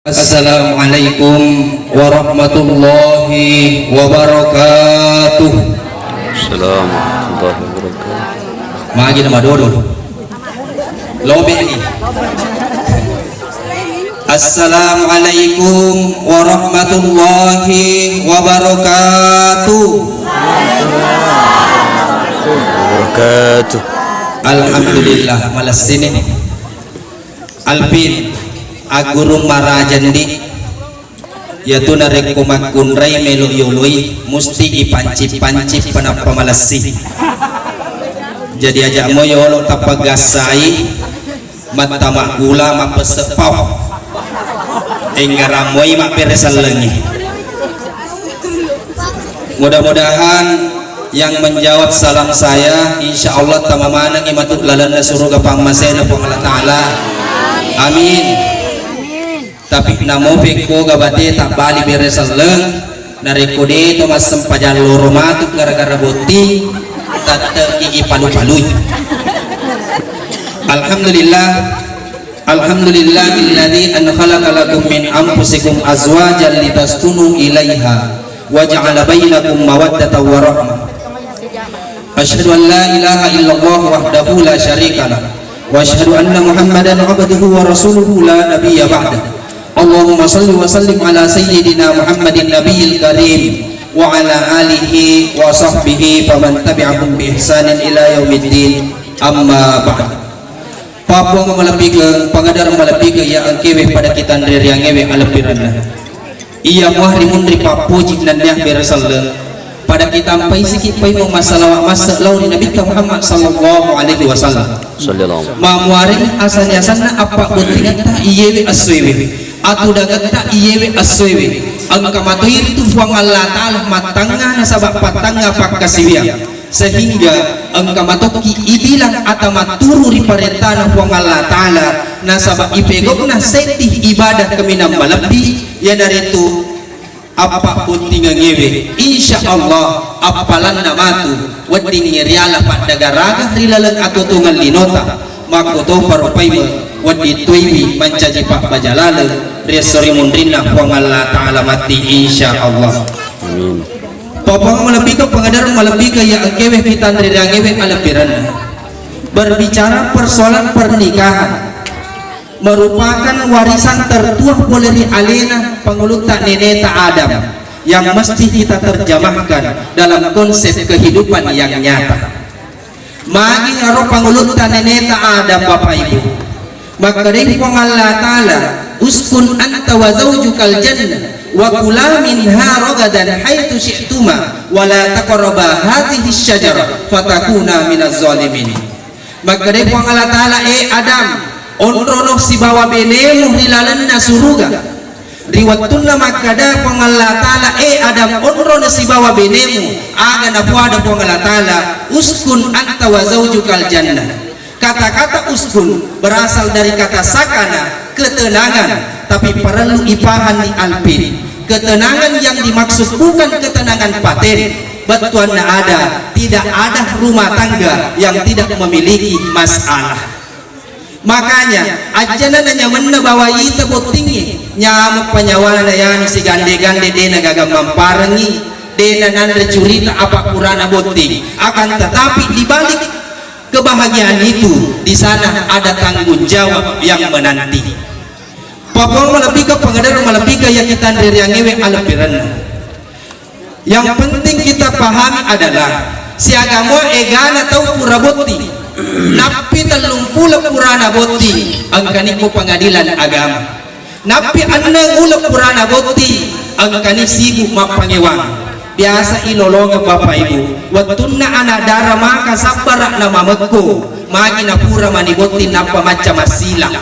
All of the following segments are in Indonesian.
Assalamualaikum warahmatullahi wabarakatuh. Assalamualaikum warahmatullahi wabarakatuh. Magi nama dodo. Lobe ni. Assalamualaikum warahmatullahi wabarakatuh. Wabarakatuh. Alhamdulillah malas sini. Alpin aguru marajandi yaitu narek kumakunrai melu yului musti ipanci-panci panapa malasi jadi aja moyolo tapagasai mata makula mapesepau enggaramoy maperesalengi. Mudah-mudahan yang menjawab salam saya insya Allah tamamanang imatuk lalana surga pangmasena po Allah Ta'ala, amin. Tapi namo peko gabate tak bali beresaleng nareko de to mas sempajan loro matuk gara-gara boti tak gigi palu-palui. Alhamdulillah alladzi an khalaqa lakum min anfusikum azwajan litaskunu ilaiha wa ja'ala bainakum mawaddatan wa rahmah. Asyhadu an la ilaha illallah wahdahu la syarika lah wa asyhadu anna Muhammadan abduhu wa rasuluhu la nabiyya ba'dahu. Allahumma salli wa sallim ala sayyidina Muhammadin nabiyil karim wa ala alihi wa sahbihi faman tabi'ahum bi ihsanin ila yaumiddin, amma ba'd. Papua malapikeun pangadar malapikeun ya angkewe pada kita ndere yang ngewe alepiranna iya muahri mundri papuji nannya beresalleung pada kita ampai sikit pai mau masalah masalah di Nabi Muhammad sallallahu alaihi wasallam mamuari asan-asanna apa buntingan ta iyewe aswewe atau dagat tak iyewe aswewe angka matoir itu fuang Allah Ta'ala matanga nasabak patanga pakasiwia sehingga angka matoki ibilang atau maturu riparentana fuang Allah Ta'ala nasabak ipegokna setih ibadah keminam malabi ya dari itu apa buntingan ngewe insya Allah apalan namatu wadini riala pada garaga rilalang atau tungan linota makoto parupaima wadi tuiwi mancaji pak bajalale riasori mundrina puang Allah Ta'ala mati insya Allah, amin. Popong melebih ke pengadaran melebih ke yang kewe kita ngewe alepiran berbicara persoalan pernikahan merupakan warisan tertua poleri alena pengulutan neneta Adam yang mesti kita terjemahkan dalam konsep kehidupan yang nyata. Magi ngaruh pengulutan neneta Adam Bapak Ibu, maka dari Allah Ta'ala uskun anta wa zawjukal jannah wa kula minha ragadan haitsu syi'tuma wa la taqraba hadhihi asyajarah fatakuna minaz zalimin. Maka dari Allah Ta'ala Adam onrono si bawa benemu rilalanna suruga riwatunna makada Allah Ta'ala Adam onrono si bawa benemu aga na puada Allah Ta'ala uskun anta wa zawjukal jannah. Kata-kata uskun berasal dari kata sakana, ketenangan, tapi perlu ipahan di alpin. Ketenangan yang dimaksud bukan ketenangan paten, betuanna ada, tidak ada rumah tangga yang tidak memiliki masalah. Makanya ajana nanya menna bawa ita botingi nyamuk penyawana yani si gande-gande dena gagam mamparangi dena nandre curita apa kurana boting akan tetapi dibalik kebahagiaan itu di sana ada tanggung jawab yang menanti. Popong melebih ke pengadaran melebih ke yang kita yang ngewe alepiran. Yang penting kita pahami adalah si agama egana tahu puraboti napi telung pula purana boti angkani ko pengadilan agama napi anang ula purana boti angkani sibu mapangewang biasa ilolong Bapak Ibu watunna anak darah maka sabara na mamekko magi na pura maniboti napa macam masila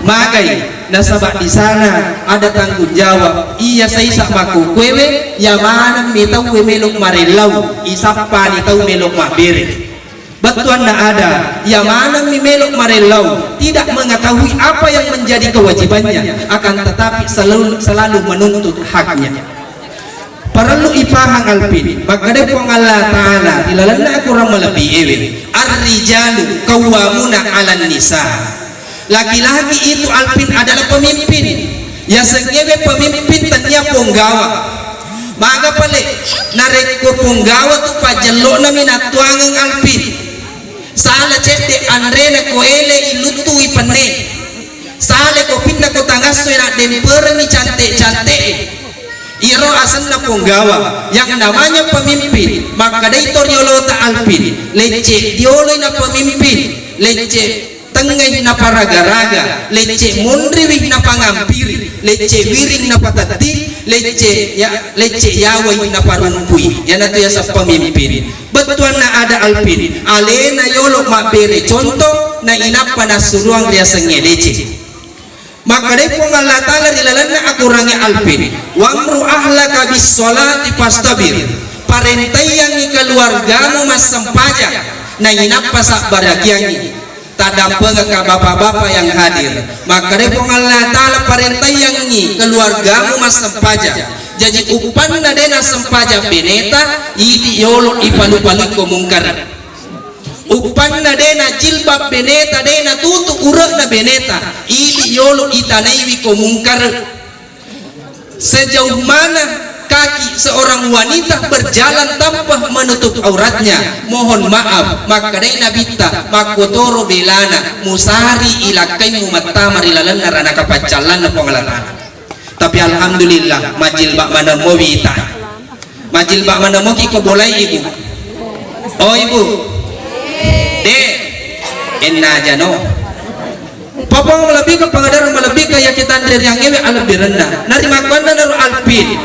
magai nasabak di sana ada tanggung jawab iya saya sakmaku kwewe ya mana mitau we melok marelau isapa ni tau melok mabere batuan na ada ya mana mi melok marelau tidak mengetahui apa yang menjadi kewajibannya akan tetapi selalu menuntut haknya. Perlu ipahang alpin maka dari Allah Ta'ala ilalana kurang melebih ewe ar-rijalu qawwamuna 'alan nisa laki-laki itu alpin adalah pemimpin. Ya sengewe pemimpin tanya punggawa. Maka pale nareko punggawa tu pajelo na minatuangang alpin. Sala cete andre na koele ilutu ipane. Sale ko pinna ko tangaso na demper ni cante-cante. Iro asan na punggawa yang namanya pemimpin. Maka daitor yolota alpin. Lece dioloy na pemimpin. Lece tengah na paraga-raga, lece mundriwih na pangampiri, lece wiring na patati, lece yaway na parumpui. Yan na to ya sa pemimpin. Betuan na ada alpin, alena yolo mabere contoh na inapa na suruang riasang lece. Maka dari po Allah Ta'ala dilalan na akurangi alpin. Wamru ahlaka bis sholati pastabir. Parentay yang ikaluargamu mas sempaja na inapa sa baragyang ini. Tadampeng ke bapak-bapak yang hadir. Maka dari Allah Ta'ala perintah yang ini keluargamu mas sempaja. Jadi upan na dena sempaja beneta idi yolo ipalu-palu komungkar. Upan na dena jilbab beneta dena tutu urak na beneta idi yolo itanaiwi komungkar. Sejauh mana kaki seorang wanita berjalan tanpa menutup auratnya, mohon maaf, maka dai nabita makotoro belana musari ilakai mumatta marilalan narana kapacalan na pangalatan. Tapi alhamdulillah majilbak mana mo wita, majilbak mana mo ki boleh ibu. Oh ibu de enna jano papa melebih ke pengadar melebih ke yakitan dari yang ewe alebih rendah nari makwanda naru alpin.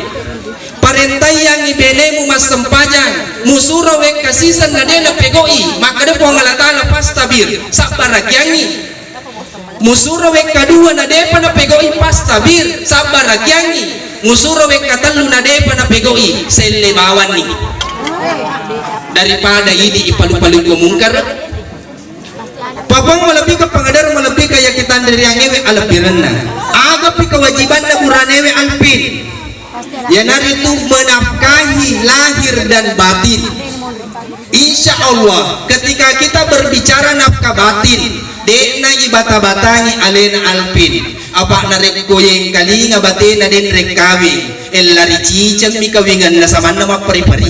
Parentay yang ibenemu mas sempajang musura wek kasisan na dena pegoi maka de pangalatan pas tabir sabar rakyangi musura wek kadua na depa na pegoi pas tabir sabar rakyangi musura wek katalu na depa na pegoi selle bawan ni daripada idi ipalu-palu komungkar. Papang melebih ke pengadar melebih ke yakitan dari yang ewe alebih rendah agapi kewajiban na buranewe alpin. Ya nari itu menafkahi lahir dan batin. Insya Allah ketika kita berbicara nafkah batin dena ibata-batangi alena alpin apa narek koyeng kali ngabatin na den rek kawing elari cicang mi kawingan na sama nama pari-pari.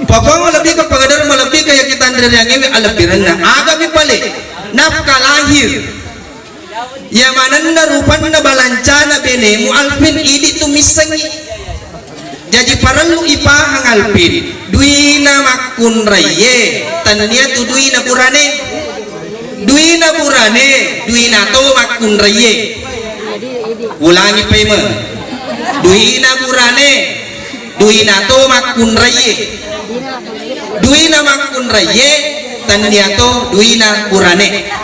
Papang lebih ke pengadar lebih kayak kita dari yang ewe alebih rendah agami pale nafkah lahir. Ya mananda rupan na balancana bene mu alpin idi tu misangi. Jadi paralu ipahang alpin duina makun raye tania tu duina burane duina to makun raye. Ulangi pema duina burane duina to makun raye duina makun raye tania to duina burane.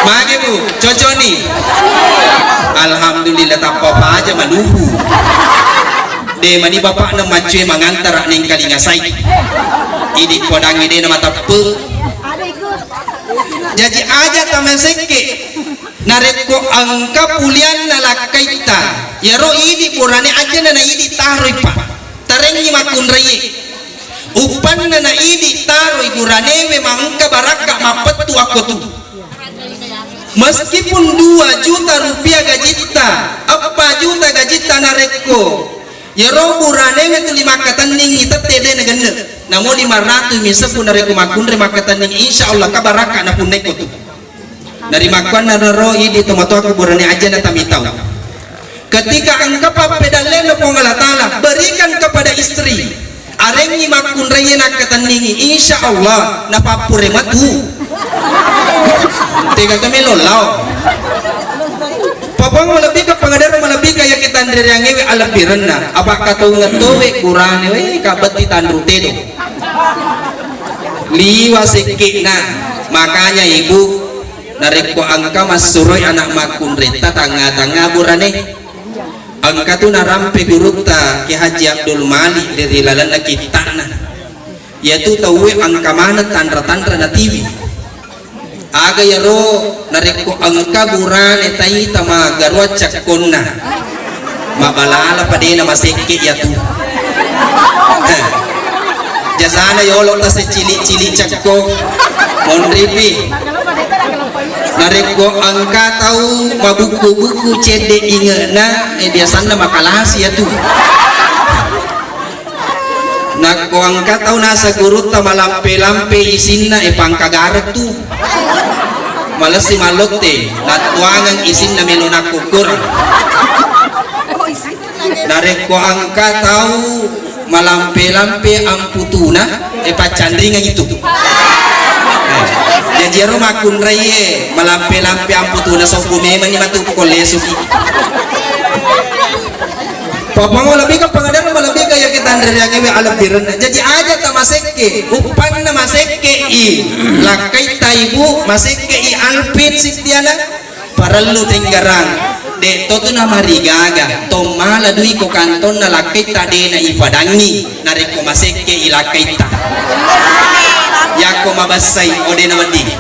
Mage bu, cocok nih. Alhamdulillah tak apa aja maluhu. De mani bapak na macue mangantar ning kalingasai. Ini podang ide nama tape. Jadi aja taman seke. Nareko angka pulian na lakaita. Ya ro idi purane aja na idi taroy pa. Tarengi makun raye. Upan na idi taroy purane we mangka baraka mapetu aku tu. Meskipun 2 juta rupiah gajita, apa juta gajita nareko, ya roh burane itu 5 kataning kita tede negenda, namun 500 misal pun nareko makun 5 kataning insya Allah kabaraka na pun neko tu. Dari makan naro ini tomato aku burane aja na tamitau. Ketika engkau pedalen na pongalatala berikan kepada istri, arengi makun raya na kataningi insya Allah na papure matu. Tiga kami lolau. Papang melebih ke pengadar melebih kayak kita dari yang ewe alebih rendah. Apa kata ngetowe kurane we kabeti tandu tedo. Liwa sekina. Makanya ibu nareko angka masuroy anak makun reta tangga-tangga burane. Angka tu narampe gurukta Ki Haji Abdul Malik dari lalan kita na. Yaitu tahu angka mana tandra-tandra na TV. Aga yaro nareko angka burane tai tama garwa cakonna mabalala padena maseke yatu jasana yolo ta se cili-cili cakko monripi nareko angka tahu mabuku-buku cede ingena biasanya makalah ya tuh. Nak ko angka tahu nasa gurut ta malampe-lampe isinna pangkagaret tuh. Malas si malote natuangang isinna melona kukur. Nareko angka tahu malampe-lampe amputuna pacandringan itu. Jadi rumah kun raye malampe-lampe amputuna so kumema ni matu koleso. Papang lebih ke pengadaan lebih kayak kita dari yang ewe alam biren. Jadi aja ta maseke upan na maseke i lakai taibu maseke i alpin sitiana paralu tenggarang de toto na marigaga to mala dui ko kanton na lakai ta de na ipadangi nareko maseke i lakai ta yako mabasai ode na wadi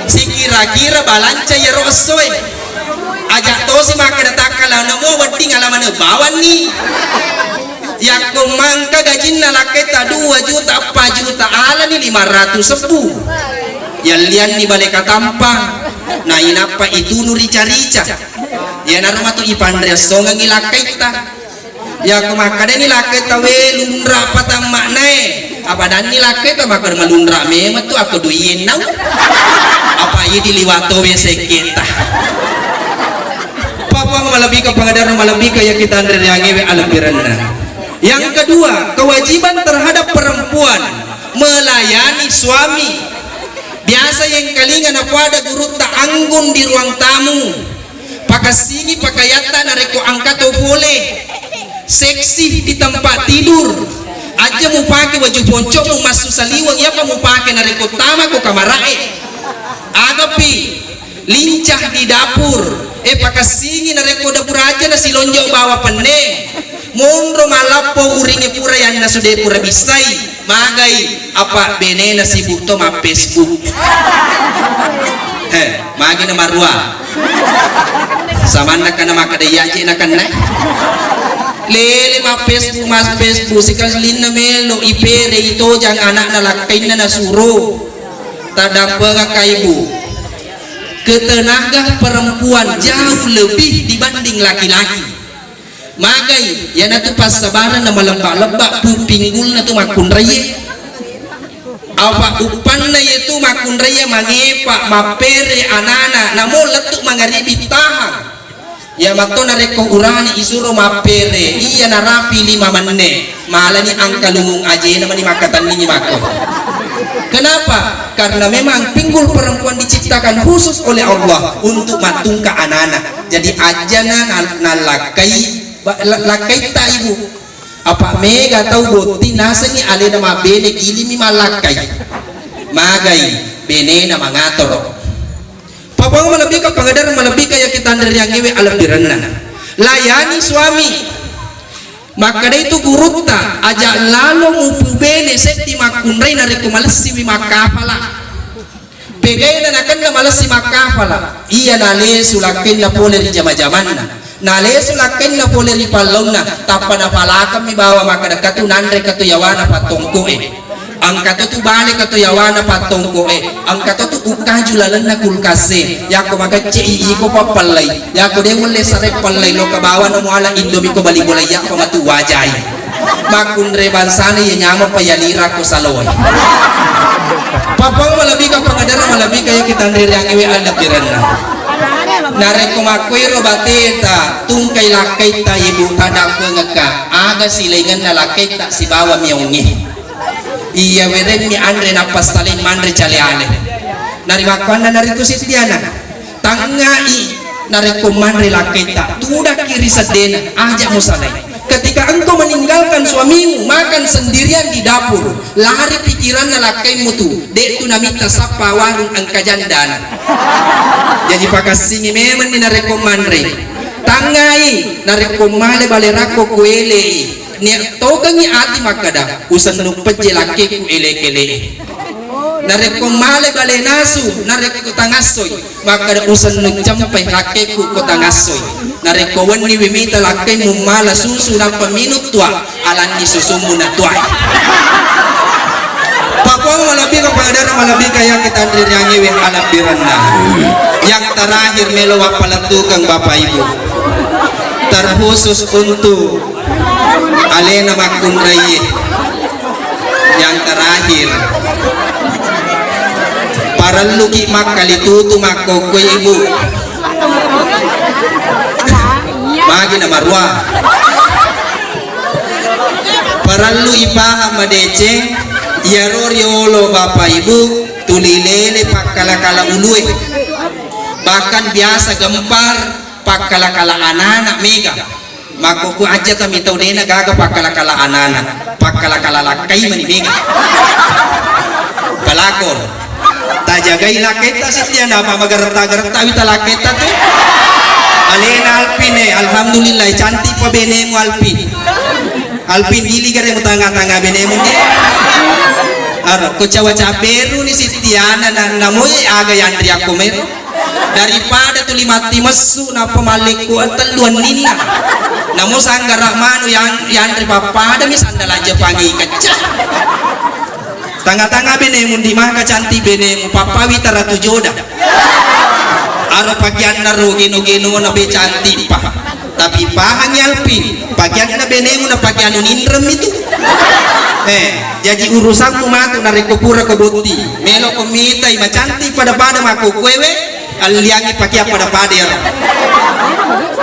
sikira-kira balanca ya rosoy ajak to si maka datakala namo wadi ngalaman bawan ni yako mangka gajin na laketa 2 juta 4 juta ala ni 500 sebu yalian ni balik katampang na inapa itu nu rica-rica ya naruma tu ipandre songang ilaketa yako maka den ilaketa we lundra patang maknae apa dan ilaketa maka malundra memang tu aku duyen nau apa ini diliwato we seketa Papang malabih ke pengadaran malabih kayak kita dari yang ewe alam birana. Yang kedua, kewajiban terhadap perempuan melayani suami. Biasa yang kalingan apa ada guru tak anggun di ruang tamu. Pakasini pakayata nareko angkat boleh. Seksi di tempat tidur. Aja mau pakai baju ponco mau masuk saliwang ya mau pakai nareko tama ko kamarae. Agapi lincah di dapur. Pakasingi nareko dapur aja na silonjo bawa penne mondro malapo uringi pura yang na sude pura bisai magai apa bene na sibuto ma Facebook magi na marua saman na kana makadayaje na kana lele ma Facebook sikas lin na melo ipere ito jang anak na lakay na nasuro tadang pagakaibu. Ketenaga perempuan jauh lebih dibanding laki-laki. Magai ya natu pas sabaran na malembak-lembak pinggul na tu makun raya. Apa upan na itu makun raya mangepa mapere anana namo letuk mangaribi tahang. Ya mato nareko urani isuro mapere iya narapi 5 menit malani angka lumung aje namani makatan ni mako. Kenapa? Karena memang pinggul perempuan diciptakan khusus oleh Allah untuk matungka anak-anak. Jadi ajana na lakai ta ibu. Apa mega tahu boti nasa ni ale na mabene gilimi malakai. Magai bene na mangator. Papang malabih ka pangadaran malabih kaya kita dari yang ewe alam dirana. Layani suami. Maka itu gurutta aja lalu mupubene seti makunrai nareko malasi makapala pegai na nakan na malasi makapala iya nale sulakin na pole ri jama-jamanna nale sulakin na pole ri palongna tapana palakam mi bawa maka dakatu nandre katu yawana patongko ang kato tu balik kato yawana patongko ang kato tu ukah julalan na kulkase yako maka cei ko papalay yako de wala sare palay lo kabawa no muala indomi ko balibulay yako matu wajay makunre bansani ya nyama payalira ko saloy papang malabi ka pangadara malabi kaya kita ndiri yang ewe alap dirana nareko makwiro bateta tungkay lakay ta ibu tadang ngaka aga silingan na lakay ta si bawa miyaungi iya weren mi andre napas talin mandre caleane nari makwana nari tu sitiana tangai nari kumandre laketa tuda kiri sedena ajak musalai ketika engkau meninggalkan suamimu makan sendirian di dapur lari pikiran nalakaimu tu dek tu namita sapa warung angka jandana jadi pakasingi memang ni nari kumandre tangai nari kumale balerako kuele niat togangi ati makada usan nupeje laki ku ele-kele nareko male bale nasu nareko tangasoy makada usan nucampai laki ku tangasoy nareko wani wimita laki mu mala susu na paminut tua alan ni susumu na tua Papua malabih kepada malabih kayak kita diriangi weh alam birana. Yang terakhir melo palatukang Bapak Ibu. Terkhusus untuk Alena Makun Raya. Yang terakhir para luki makali tutu makoko ibu. Magi na marwa. Para lu ipaham madece yaroriolo Bapak Ibu tulilele pakala-kala ulue. Bahkan biasa gempar pakala-kala anak-anak mega. Makuku aja kami tahu dena gaga pakala-kala anak-anak, pakala-kala lakai mani mega. Pelakor, tak jagai laketa setia nama magarta-garta wita laketa tuh. Alena Alpine, alhamdulillah cantik pa benemu Alpin. Alpin hili kare mo tanga-tanga benemu ni. Aro ko cawa-cawa beru ni Sitiana na moy aga yandri ako meron. Daripada tu limati mesu na pamaliku teluan nina. Namo sanggar rahmanu yang yandri papada mi sandal aja pangi kaca. Tanga-tanga benemu di mah cantik benemu papa witara tu joda. Aro bagian na rugino-gino na be cantik pa. Tapi pahang Alpin bagian na benemu na bagian nindrem itu. Jadi urusanmu matu nariko pura kebuti melo komita ima cantik pada maku kwewe aliangi pakai pada ya.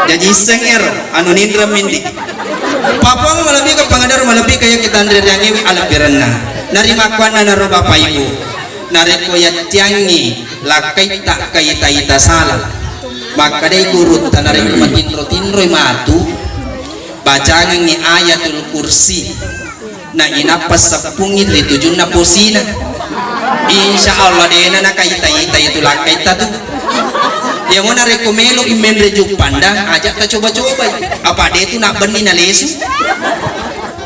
Jadi senger anu nindrem mindi papa malabih ke pangadar malabih kayak kita andre yangi ala pirana narima kuana naro Bapak Ibu nareko ya tiangi lakai tak kaita ita salah maka dai gurut tanareko matindro matu bacangan ni ayatul kursi na inapas sapungit litujun na posina insya Allah dena na kaita itu lakaita tu yang mana rekomelo imen rejuk pandang ajak ta coba-coba apa dia itu nak benih na lesu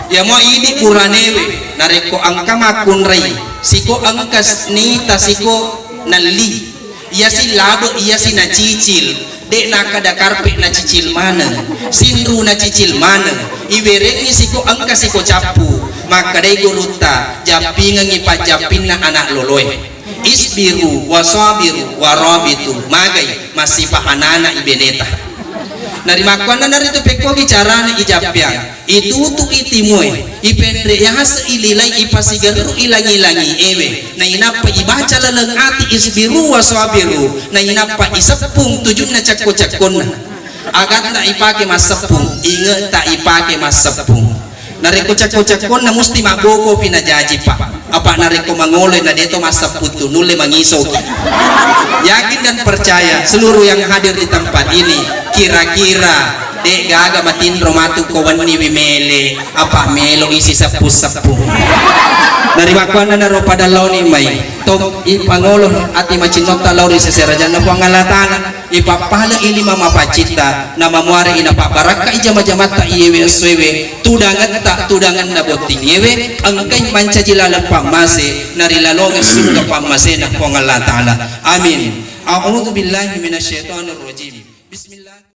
ya mau ini kuranewe na reko angka makun rai siko angkas ni tasiko nali iya si labo iya si na cicil dek nak kada karpet na cicil mana sindru na cicil mana iwerek ni siko angka siko capu maka dai guruta japingan ipat japin na anak loloy isbiru wasabiru warabitu magai masih pahanana ibeneta narimakwan na narito peko bicara na ijapyang itu tu itimoy ipendre yahas ililay ipasigaru ilangi-langi ewe na inapa ibaca lalang ati isbiru wasabiru na inapa isapung tujun na cakko-cakkon na agat na ipake masapung ingat tak ipake masapung nareko cakko-cakkon na musti maboko pinajaji pa apa nareko mangoleh na deto masaputu nule mangiso yakin dan percaya seluruh yang hadir di tempat ini kira-kira dek gaga matindro matu kawan ni wimele apa melo isi sapu-sapu dari makwana naro pada launi mai tom ipangolo ati macinota lauri seserajana pangalatana ipapala ili mama pacita nama muare ina pak baraka ijama-jamata iyewe aswewe tudangan na boting yewe angkai manca jilala pamase nari lalonga surga pamase na pangalatana amin a'udzu billahi minasyaitonir rajim bismillah.